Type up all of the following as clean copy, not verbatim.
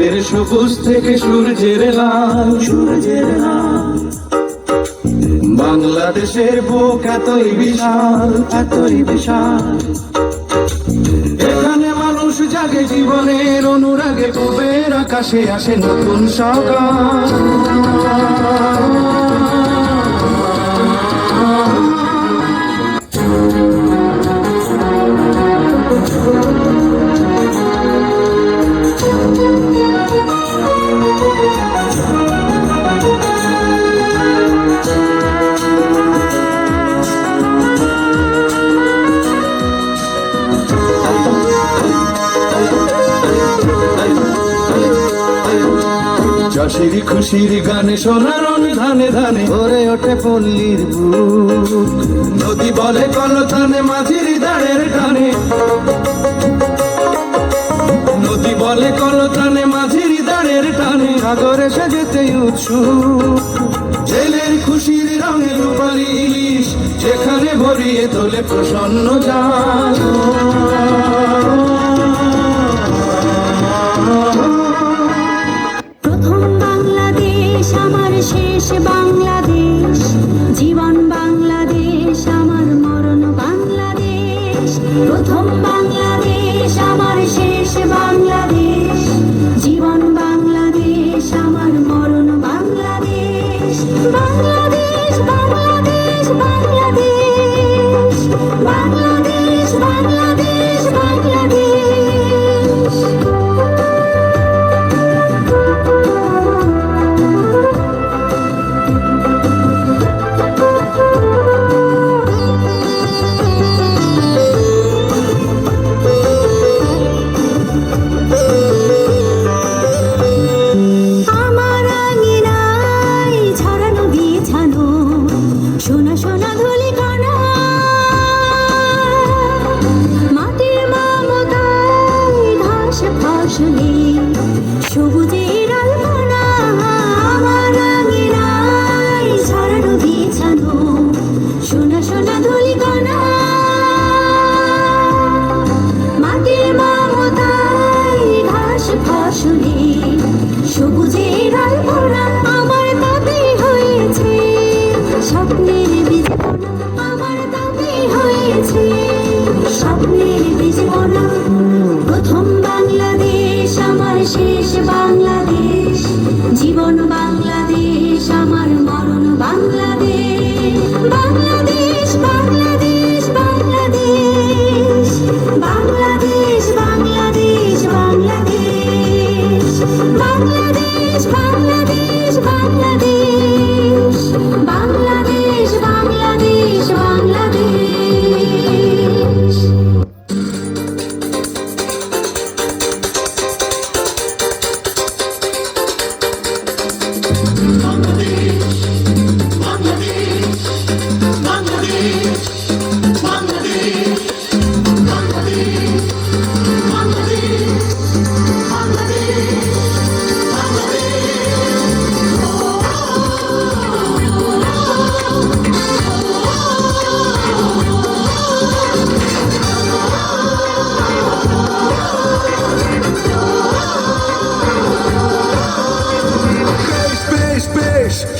মাঠের সবুজ থেকে সূর্যের লাল, সূর্যের লাল। বাংলাদেশের বুক এতই বিশাল, এতই বিশাল। এখানে মানুষ জাগে জীবনের অনুরাগে, পূবের আকাশে আসে নতুন সকাল। চাষির খুশির গানে সোনার ধানে ধানে ভরে ওঠে পল্লীর বুক। নদী বলে কলতানে মাঝির দাঁড়ের টানে, নদী বলে কলতানে মাঝির দাঁড়ের টানে। সাগরে সাজেতে উৎসুক জেলের খুশির রঙে রূপালী ইলিশ, যেখানে ভরিয়ে তোলে প্রসন্ন জাল। শেষ বাংলাদেশ, জীবন বাংলাদেশ, আমার মরণ বাংলাদেশ। প্রথম বাংলাদেশ আমার, শেষ বাংলাদেশ, জীবন বাংলাদেশ, আমার মরণ বাংলাদেশ। বাংলাদেশ বাংলাদেশ বাংলাদেশ, বাংলাদেশ বাংলাদেশ বাংলাদেশ। সোনা সোনা ধুলি কানা, মাটির মমতায় ঘাস ফসলে সবুজের আলপনা। আমার আঙিনায় ছড়ানো বিছানো সোনা সোনা ধুলি কানা, মাটির মমতায় ঘাস ফসলে সবুজের আলপনা। আমার তাতে হয়েছে স্বপ্নের বীজবনা, আমার তাতে হয়েছে স্বপ্নের বীজবনা। প্রথম বাংলাদেশ আমার, শেষ বাংলাদেশ, জীবন বাংলাদেশ, আমার মরণ বাংলাদেশ। বাংলাদেশ বাংলাদেশ বাংলাদেশ, বাংলাদেশ বাংলাদেশ বাংলাদেশ, বাংলাদেশ বাংলাদেশ বাংলাদেশ, বাংলাদেশ বাংলাদেশ বাংলাদেশ।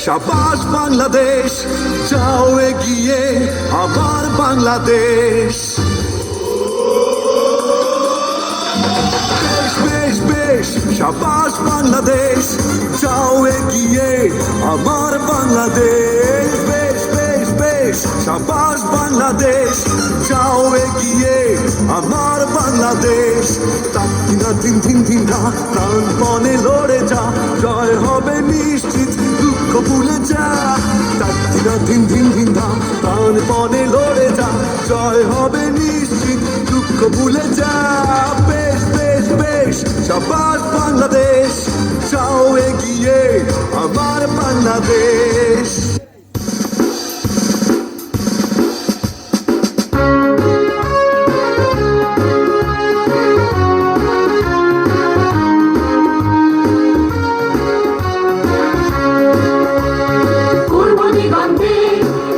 শাবাশ বাংলাদেশ, যাও এগিয়ে আমার বাংলাদেশ। বেশ বেশ বেশ, শাবাশ বাংলাদেশ, যাও এগিয়ে আমার বাংলাদেশ। বেশ বেশ বেশ, শাবাশ বাংলাদেশ, যাও এগিয়ে আমার বাংলাদেশ। তাকিনা দিন দিন দিন রাত প্রাণপণে লড়ে যা, জয় হবে নিশ্চিত, দুঃখ ভুলে যা। তাকিনা দিন দিন দিন রাত প্রাণপণে লড়ে যা, জয় হবে নিশ্চিত, দুঃখ ভুলে যা। বেশ বেশ বেশ, শাবাশ বাংলাদেশ, যাও এগিয়ে আমার বাংলাদেশ।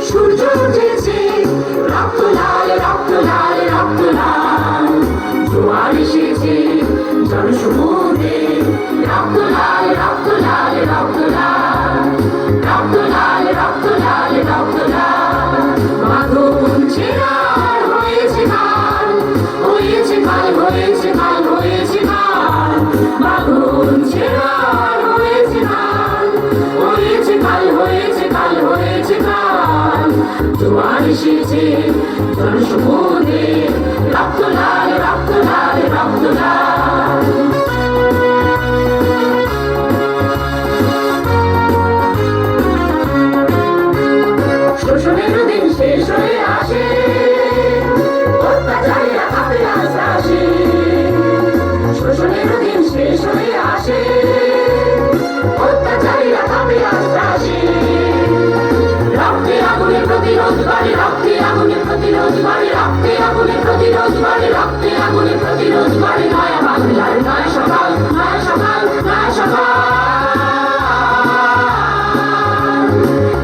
সূর্য উঠেছে, রক্ত লাল রক্ত লাল রক্ত লাল, জোয়ার এসেছে জনসমুদ্রে। রক্ত লাল রক্ত লাল রক্ত লাল রক্ত লাল রক্ত লাল রক্ত লাল মাগুন ছেড়ার হয়েছে কাল হয়েছে কাল হয়েছে কাল হয়েছে কাল মাগুন ছেড়ার হয়েছে কাল হয়েছে কাল হয়েছে কাল হয়েছে কাল জোয়ার এসেছে জনসমুদ্রে রক্ত লাল রক্ত লাল রক্ত লাল শোষণের দিন শেষ হয়ে আসে অত্যাচারীরা কাঁপে আশ্বাসে শোষণের দিন শেষ হয়ে আসে অত্যাচারীরা কাঁপে আশ্বাসে রক্তে আগুনে প্রতিরোধ বাড়ে রক্তে আগুনে প্রতিরোধ বাড়ে রক্তে আগুনে প্রতিরোধ বাড়ে রক্তে আগুনে প্রতিরোধ বাড়ে নয়া বাংলার নয়া সকাল নয়া সকাল নয়া সকাল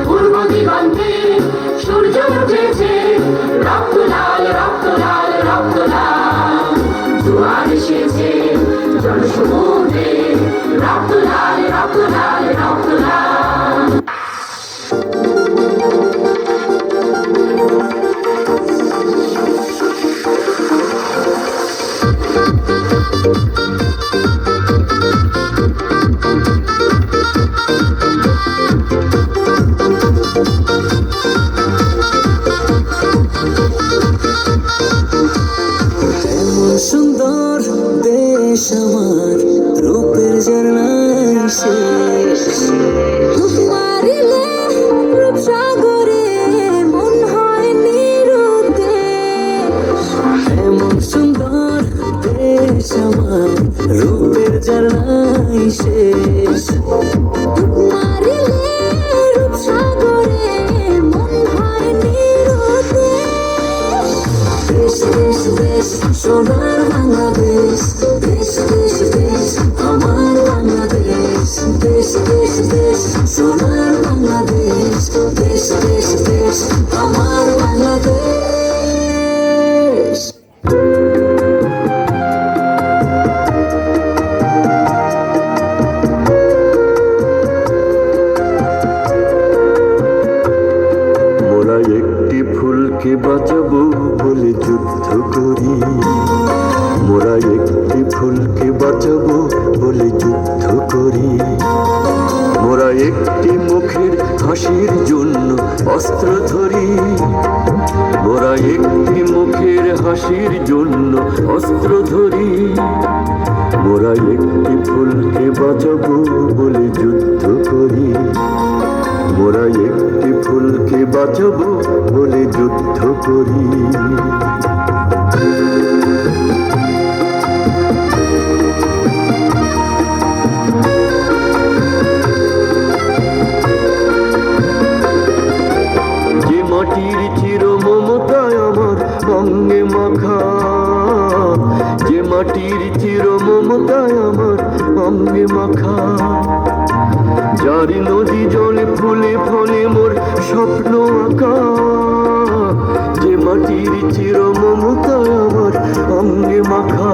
পূর্ব দিগন্তে সূর্য উঠেছে রক্ত লাল রক্ত লাল রক্ত লাল জোয়ার এসেছে জনসমুদ্রে রক্ত লাল রক্ত লাল রক্ত লাল সুন্দর দেশ আমার রূপের ঝর্ণায় শেষ মারিলে রূপসাগরে মন হয় নিরুদ্দেশ এমন সুন্দর দেশ আমার রূপের ঝর্ণায় শেষ মারিলে রূপসাগরে মন হয় নিরুদ্দেশ দেশ দেশ দেশ সোনার বাংলাদেশ দেশ দেশ দেশ আমার বাংলাদেশ দেশ দেশ দেশ সোনার বাংলাদেশ দেশ দেশ দেশ আমার বাংলাদেশ মোরা একটি ফুলকে বাঁচাবো বলে যুদ্ধ করি মোরা একটি ফুলকে বাঁচাবো বলে যুদ্ধ করি মোরা একটি মুখের হাসির জন্য অস্ত্র ধরি মোরা একটি মুখের হাসির জন্য অস্ত্র ধরি মোরা একটি ফুলকে বাঁচাবো বলে যুদ্ধ করি মোরা একটি ফুলকে বাঁচাবো বলে যুদ্ধ করি যে মাটির চির মমতায় আমার অঙ্গে মাখা যে মাটির চির মমতায় আমার অঙ্গে মাখা যার নদী জলে ফুলে ফলে মোর স্বপ্ন আঁকা যে মাটির চির মমতায় আমার অঙ্গে মাখা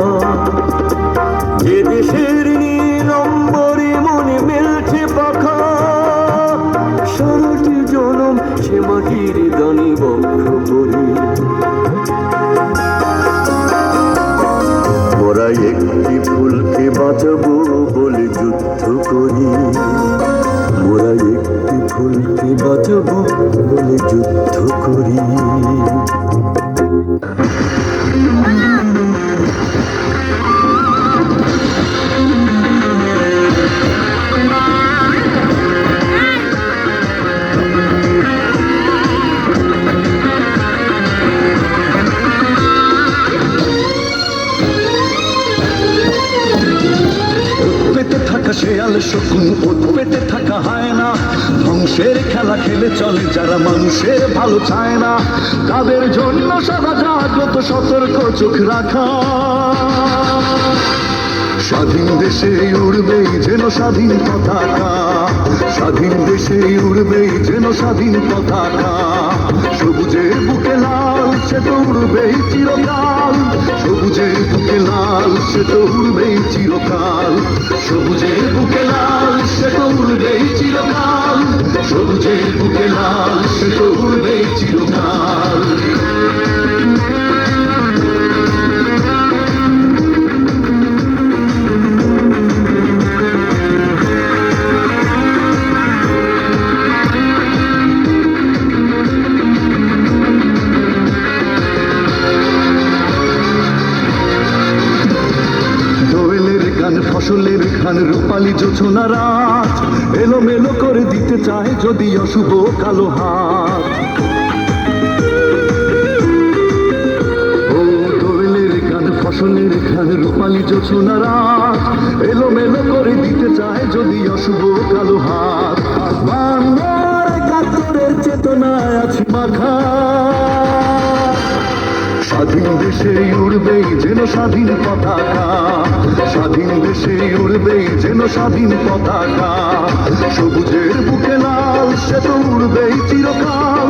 যে দেশের নীলম্বরে মনে মেলছে পাখা সারাটি জনম সে মাটির দানি বক্ষ করি মোরা একটি ফুলকে বাঁচাবো বলে যুদ্ধ করি মোরা একটি ফুলকে বাঁচাবো বলে যুদ্ধ করি শেয়াল শকুন ওত পেতে থাকা হয় না ধ্বংসের খেলা খেলে চলে যারা মানুষের ভালো চায় না তাদের জন্য সদা জাগ্রত সতর্ক চোখ রাখা স্বাধীন দেশে উড়বেই যেন স্বাধীন পতাকা স্বাধীন দেশে উড়বেই যেন স্বাধীন পতাকা সবুজের বুকে লাল সে তো উড়বেই চিরকাল সবুজের বুকে লাল সে তো উড়বেই চিরকাল সবুজের বুকে লাল সে তো উড়বেই চিরকাল, সবুজের বুকে লাল সে তো উড়বেই চিরকাল। দোয়েলের গান ফসলের ঘান রূপালী জোছনা রাত এলোমেলো করে দিতে চায় যদি অশুভ কালো হাত। ও দোয়েলের গান ফসলের ঘান রূপালী জোছনা রাত এলোমেলো করে দিতে চায় যদি অশুভ কালো হাত। বাংলার একাত্তরের চেতনায় আছি মাখা, স্বাধীন দেশে উড়বেই যেন স্বাধীন পতাকা, স্বাধীন দেশে উড়বেই যেন স্বাধীন পতাকা। সবুজের বুকে লাল সে তো উড়বেই চিরকাল,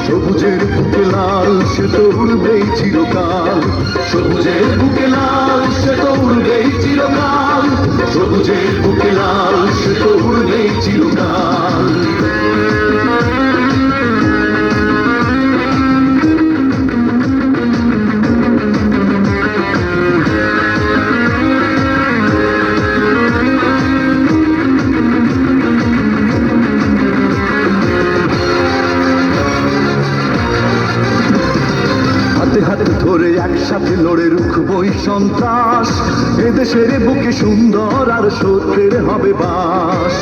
সবুজের বুকে লাল সে তো উড়বেই চিরকাল, সবুজের বুকে লাল সে তো উড়বেই চিরকাল, সবুজের বুকে লাল সে তো উড়বেই চিরকাল। হাতে হাতে ধরে একসাথে লড়ে রুখবই সন্ত্রাস, এদেশের বুকে সুন্দর আর সত্যের হবে বাস।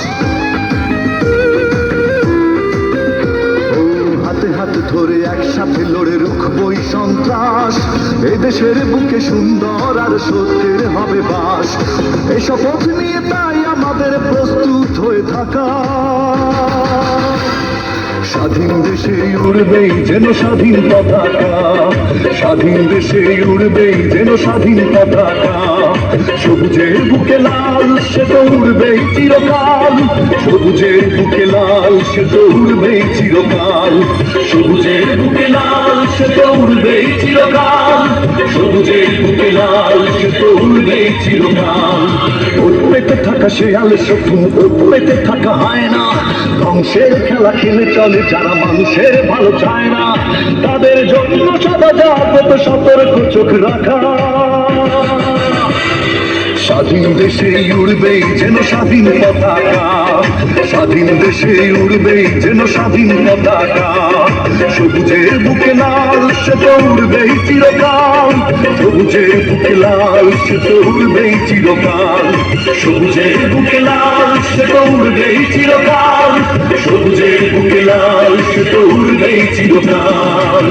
ও হাতে হাতে ধরে একসাথে লড়ে রুখবই সন্ত্রাস, এদেশের বুকে সুন্দর আর সত্যের হবে বাস। এই শপথ নিয়ে তাই আমাদের প্রস্তুত হয়ে থাকা, স্বাধীন দেশে উড়বেই যেন স্বাধীন পতাকা, স্বাধীন দেশে উড়বেই যেন স্বাধীন পতাকা। সবুজের বুকে লাল সে তো উড়বেই চিরকাল, সবুজের বুকে লাল সে তো উড়বেই চিরকাল, সবুজের বুকে লাল সে তো উড়বেই চিরকাল, সবুজের বুকে লাল সে তো উড়বেই চিরকাল। ওট পেতে থাকা শেয়াল শকুন, ওট পেতে থাকা হয় না, ধ্বংসের খেলা খেলে চলে যারা মানুষের ভালো চায় না, তাদের জন্য সদা জাগ্রত সতর্ক চোখ রাখা। স্বাধীন দেশে উড়বেই যেন স্বাধীন পতাকা, স্বাধীন দেশে উড়বেই যেন স্বাধীন পতাকা। সবুজের বুকে লাল সে তো উড়বেই চিরকাল, সবুজের বুকে লাল সে তো উড়বেই চিরকাল, সবুজের বুকে লাল সে তো উড়বেই চিরকাল, সবুজের বুকে লাল সে তো উড়বেই চিরকাল।